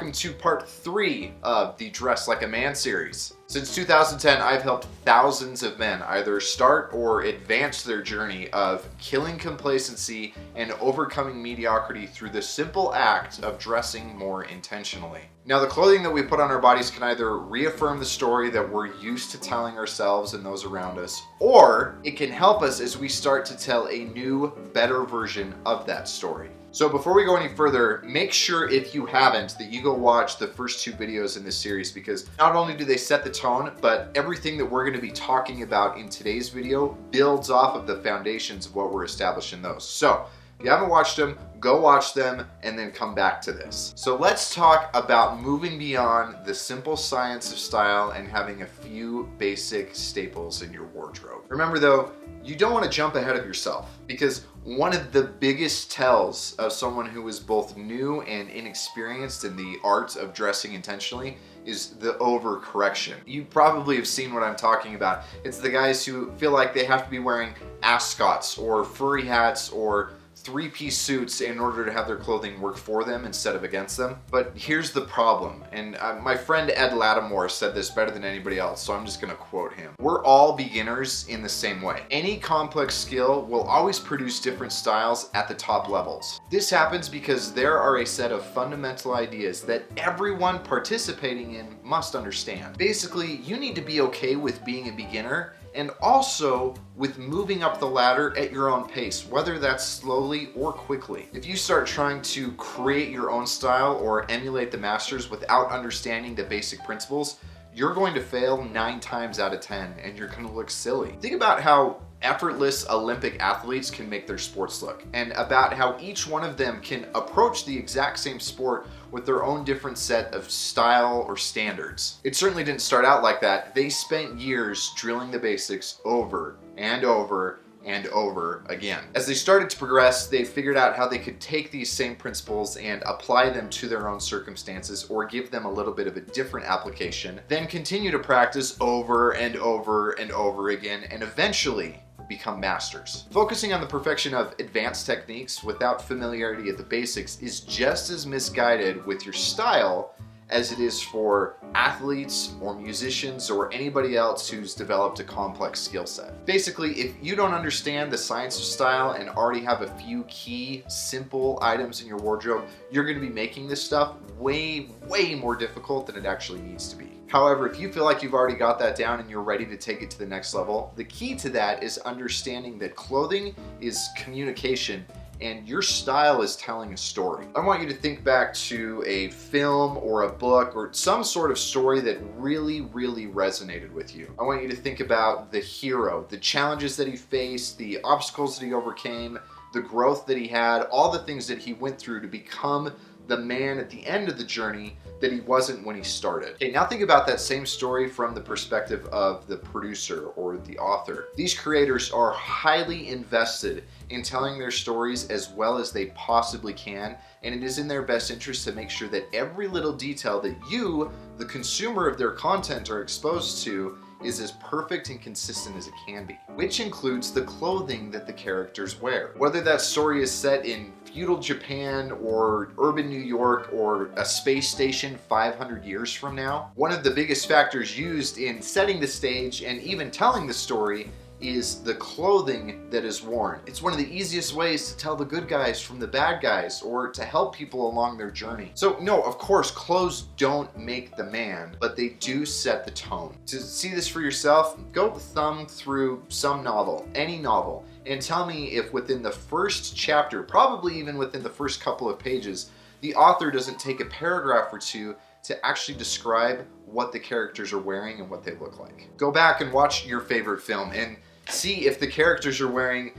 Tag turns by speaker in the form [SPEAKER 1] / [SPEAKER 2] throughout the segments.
[SPEAKER 1] welcome to part 3 of the Dress Like a Man series. Since 2010, I've helped thousands of men either start or advance their journey of killing complacency and overcoming mediocrity through the simple act of dressing more intentionally. Now, the clothing that we put on our bodies can either reaffirm the story that we're used to telling ourselves and those around us, or it can help us as we start to tell a new, better version of that story. So before we go any further, make sure if you haven't that you go watch the first 2 videos in this series, because not only do they set the tone, but everything that we're going to be talking about in today's video builds off of the foundations of what we're established in those. So if you haven't watched them, go watch them and then come back to this. So let's talk about moving beyond the simple science of style and having a few basic staples in your wardrobe. Remember though, you don't want to jump ahead of yourself, because one of the biggest tells of someone who is both new and inexperienced in the art of dressing intentionally is the overcorrection. You probably have seen what I'm talking about. It's the guys who feel like they have to be wearing ascots or furry hats or 3-piece suits in order to have their clothing work for them instead of against them. But here's the problem, and my friend Ed Lattimore said this better than anybody else, so I'm just gonna quote him. We're all beginners in the same way. Any complex skill will always produce different styles at the top levels. This happens because there are a set of fundamental ideas that everyone participating in must understand. Basically, you need to be okay with being a beginner and also with moving up the ladder at your own pace, whether that's slowly or quickly. If you start trying to create your own style or emulate the masters without understanding the basic principles, you're going to fail 9 times out of 10 and you're going to look silly. Think about how effortless Olympic athletes can make their sports look, and about how each one of them can approach the exact same sport with their own different set of style or standards. It certainly didn't start out like that. They spent years drilling the basics over and over and over again. As they started to progress, they figured out how they could take these same principles and apply them to their own circumstances, or give them a little bit of a different application, then continue to practice over and over and over again, and eventually become masters. Focusing on the perfection of advanced techniques without familiarity at the basics is just as misguided with your style as it is for athletes or musicians or anybody else who's developed a complex skill set. Basically, if you don't understand the science of style and already have a few key, simple items in your wardrobe, you're going to be making this stuff way more difficult than it actually needs to be. However, if you feel like you've already got that down and you're ready to take it to the next level, the key to that is understanding that clothing is communication and your style is telling a story. I want you to think back to a film or a book or some sort of story that really resonated with you. I want you to think about the hero, the challenges that he faced, the obstacles that he overcame, the growth that he had, all the things that he went through to become the man at the end of the journey that he wasn't when he started. Okay, now think about that same story from the perspective of the producer or the author. These creators are highly invested in telling their stories as well as they possibly can, and it is in their best interest to make sure that every little detail that you, the consumer of their content, are exposed to is as perfect and consistent as it can be, which includes the clothing that the characters wear. Whether that story is set in feudal Japan or urban New York or a space station 500 years from now, one of the biggest factors used in setting the stage and even telling the story is the clothing that is worn. It's one of the easiest ways to tell the good guys from the bad guys or to help people along their journey. So no, of course, clothes don't make the man, but they do set the tone. To see this for yourself, go thumb through some novel, any novel, and tell me if within the first chapter, probably even within the first couple of pages, the author doesn't take a paragraph or two to actually describe what the characters are wearing and what they look like. Go back and watch your favorite film and see if the characters are wearing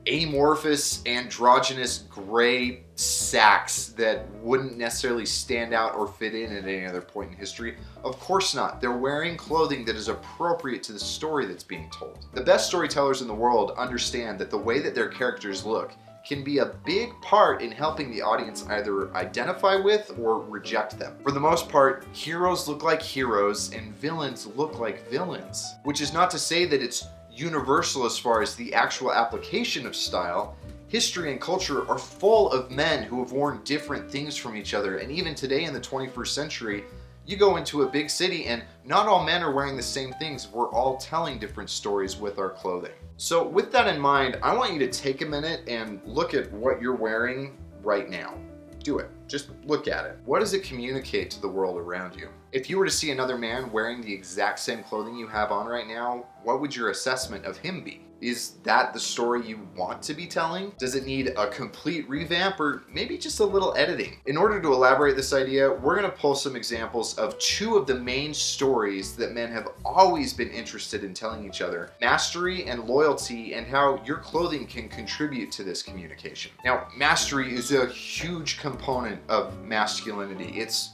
[SPEAKER 1] amorphous, androgynous gray sacks that wouldn't necessarily stand out or fit in at any other point in history. Of course not. They're wearing clothing that is appropriate to the story that's being told. The best storytellers in the world understand that the way that their characters look can be a big part in helping the audience either identify with or reject them. For the most part, heroes look like heroes and villains look like villains, which is not to say that it's universal as far as the actual application of style. History and culture are full of men who have worn different things from each other, and even today in the 21st century, you go into a big city and not all men are wearing the same things. We're all telling different stories with our clothing. So with that in mind, I want you to take a minute and look at what you're wearing right now. Do it. Just look at it. What does it communicate to the world around you? If you were to see another man wearing the exact same clothing you have on right now, what would your assessment of him be? Is that the story you want to be telling? Does it need a complete revamp or maybe just a little editing? In order to elaborate this idea, we're going to pull some examples of two of the main stories that men have always been interested in telling each other: mastery and loyalty, and how your clothing can contribute to this communication. Now, mastery is a huge component of masculinity. It's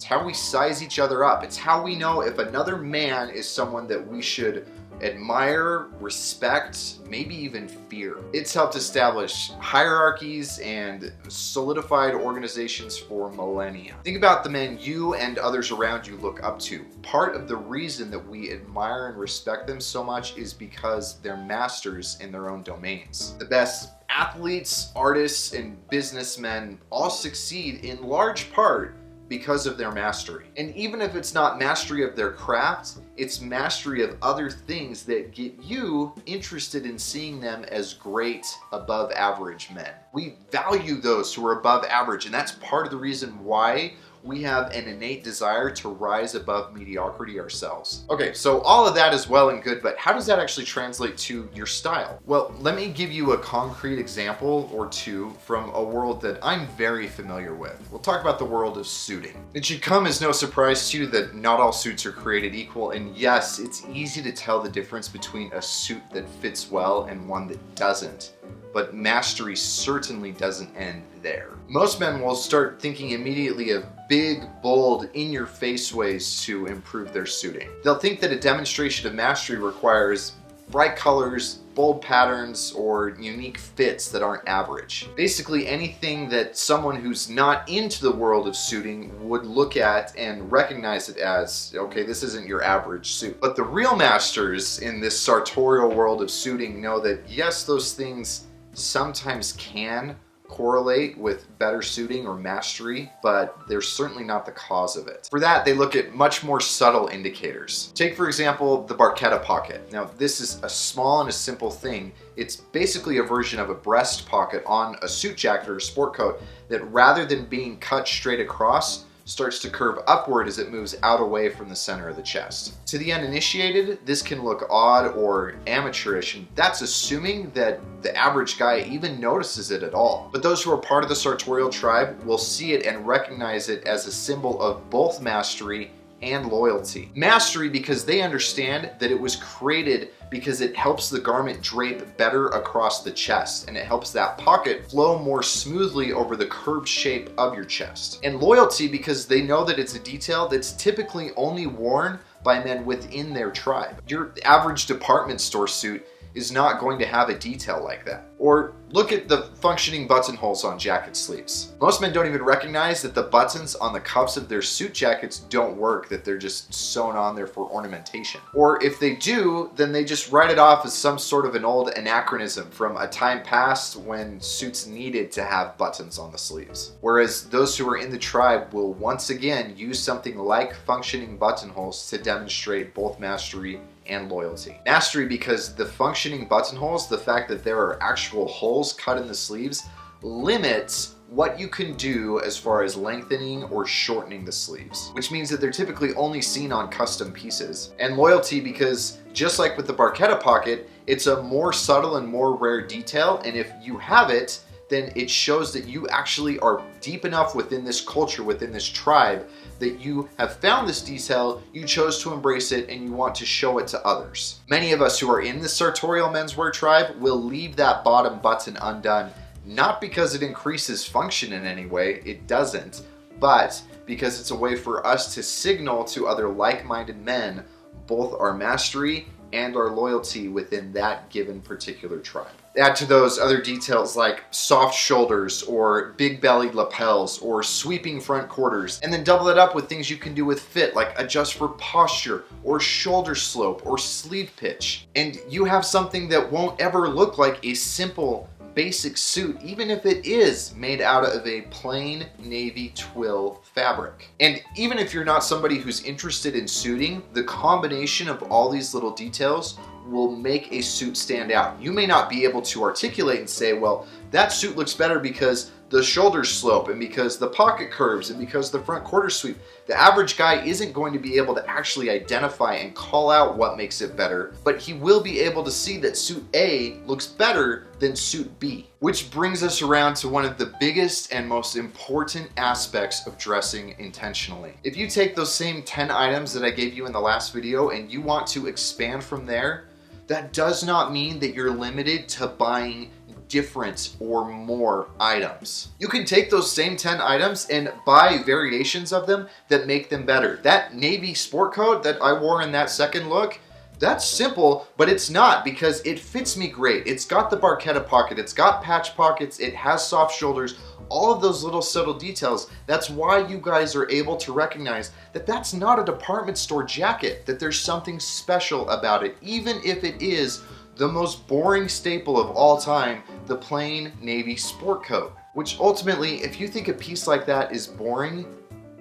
[SPEAKER 1] how we size each other up. It's how we know if another man is someone that we should admire, respect, maybe even fear. It's helped establish hierarchies and solidified organizations for millennia. Think about the men you and others around you look up to. Part of the reason that we admire and respect them so much is because they're masters in their own domains. The best athletes, artists, and businessmen all succeed in large part because of their mastery. And even if it's not mastery of their craft, it's mastery of other things that get you interested in seeing them as great, above average men. We value those who are above average, and that's part of the reason why we have an innate desire to rise above mediocrity ourselves. Okay, so all of that is well and good, but how does that actually translate to your style? Well, let me give you a concrete example or two from a world that I'm very familiar with. We'll talk about the world of suiting. It should come as no surprise to you that not all suits are created equal, and yes, it's easy to tell the difference between a suit that fits well and one that doesn't. But mastery certainly doesn't end there. Most men will start thinking immediately of big, bold, in-your-face ways to improve their suiting. They'll think that a demonstration of mastery requires bright colors, bold patterns, or unique fits that aren't average. Basically anything that someone who's not into the world of suiting would look at and recognize it as, okay, this isn't your average suit. But the real masters in this sartorial world of suiting know that yes, those things sometimes can correlate with better suiting or mastery, but they're certainly not the cause of it. For that, they look at much more subtle indicators. Take, for example, the barchetta pocket. Now, this is a small and a simple thing. It's basically a version of a breast pocket on a suit jacket or a sport coat that, rather than being cut straight across, starts to curve upward as it moves out away from the center of the chest. To the uninitiated, this can look odd or amateurish, and that's assuming that the average guy even notices it at all. But those who are part of the sartorial tribe will see it and recognize it as a symbol of both mastery and loyalty. Mastery because they understand that it was created because it helps the garment drape better across the chest, and it helps that pocket flow more smoothly over the curved shape of your chest. And loyalty because they know that it's a detail that's typically only worn by men within their tribe. Your average department store suit is not going to have a detail like that. Or look at the functioning buttonholes on jacket sleeves. Most men don't even recognize that the buttons on the cuffs of their suit jackets don't work, that they're just sewn on there for ornamentation. Or if they do, then they just write it off as some sort of an old anachronism from a time past when suits needed to have buttons on the sleeves. Whereas those who are in the tribe will once again use something like functioning buttonholes to demonstrate both mastery and loyalty. Mastery because the functioning buttonholes, the fact that there are actual holes cut in the sleeves, limits what you can do as far as lengthening or shortening the sleeves, which means that they're typically only seen on custom pieces. And loyalty because, just like with the barchetta pocket, it's a more subtle and more rare detail, and if you have it, then it shows that you actually are deep enough within this culture, within this tribe, that you have found this detail, you chose to embrace it, and you want to show it to others. Many of us who are in the sartorial menswear tribe will leave that bottom button undone, not because it increases function in any way, it doesn't, but because it's a way for us to signal to other like-minded men both our mastery and our loyalty within that given particular tribe. Add to those other details like soft shoulders or big bellied lapels or sweeping front quarters, and then double it up with things you can do with fit, like adjust for posture or shoulder slope or sleeve pitch. And you have something that won't ever look like a simple basic suit, even if it is made out of a plain navy twill fabric. And even if you're not somebody who's interested in suiting, the combination of all these little details will make a suit stand out. You may not be able to articulate and say, well, that suit looks better because the shoulders slope and because the pocket curves and because the front quarter sweep. The average guy isn't going to be able to actually identify and call out what makes it better, but he will be able to see that suit A looks better than suit B. Which brings us around to one of the biggest and most important aspects of dressing intentionally. If you take those same 10 items that I gave you in the last video and you want to expand from there, that does not mean that you're limited to buying different or more items. You can take those same 10 items and buy variations of them that make them better. That navy sport coat that I wore in that second look, that's simple, but it's not, because it fits me great. It's got the barchetta pocket, it's got patch pockets, it has soft shoulders, all of those little subtle details. That's why you guys are able to recognize that that's not a department store jacket, that there's something special about it, even if it is the most boring staple of all time, the plain navy sport coat. Which ultimately, if you think a piece like that is boring,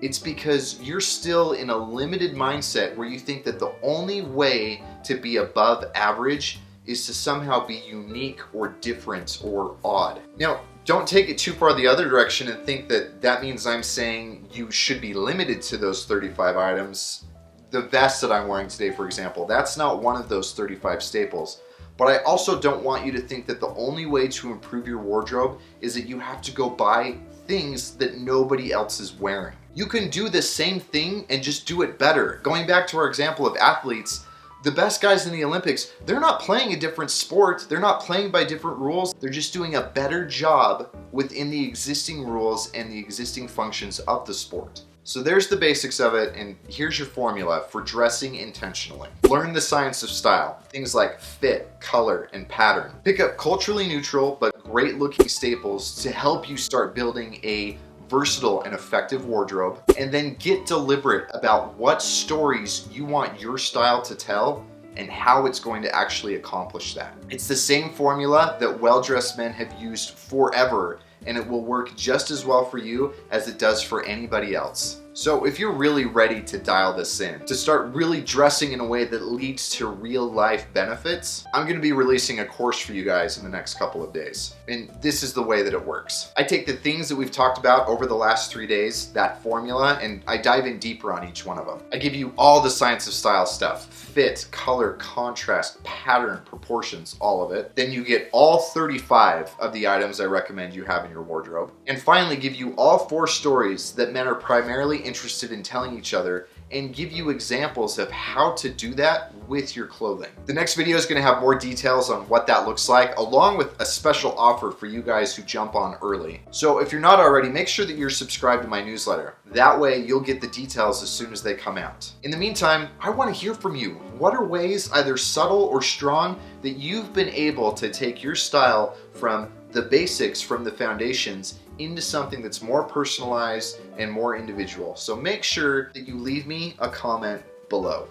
[SPEAKER 1] it's because you're still in a limited mindset where you think that the only way to be above average is to somehow be unique or different or odd. Now, don't take it too far the other direction and think that that means I'm saying you should be limited to those 35 items. The vest that I'm wearing today, for example, that's not one of those 35 staples. But I also don't want you to think that the only way to improve your wardrobe is that you have to go buy things that nobody else is wearing. You can do the same thing and just do it better. Going back to our example of athletes, the best guys in the Olympics, they're not playing a different sport, they're not playing by different rules, they're just doing a better job within the existing rules and the existing functions of the sport. So there's the basics of it, and here's your formula for dressing intentionally. Learn the science of style, things like fit, color, and pattern. Pick up culturally neutral but great looking staples to help you start building a versatile and effective wardrobe, and then get deliberate about what stories you want your style to tell and how it's going to actually accomplish that. It's the same formula that well-dressed men have used forever, and it will work just as well for you as it does for anybody else. So if you're really ready to dial this in, to start really dressing in a way that leads to real life benefits, I'm gonna be releasing a course for you guys in the next couple of days. And this is the way that it works. I take the things that we've talked about over the last 3 days, that formula, and I dive in deeper on each one of them. I give you all the science of style stuff: fit, color, contrast, pattern, proportions, all of it. Then you get all 35 of the items I recommend you have in your wardrobe. And finally, give you all 4 stories that men are primarily interested in telling each other, and give you examples of how to do that with your clothing. The next video is going to have more details on what that looks like, along with a special offer for you guys who jump on early. So if you're not already, make sure that you're subscribed to my newsletter. That way you'll get the details as soon as they come out. In the meantime, I want to hear from you. What are ways, either subtle or strong, that you've been able to take your style from the basics, from the foundations, into something that's more personalized and more individual? So make sure that you leave me a comment below.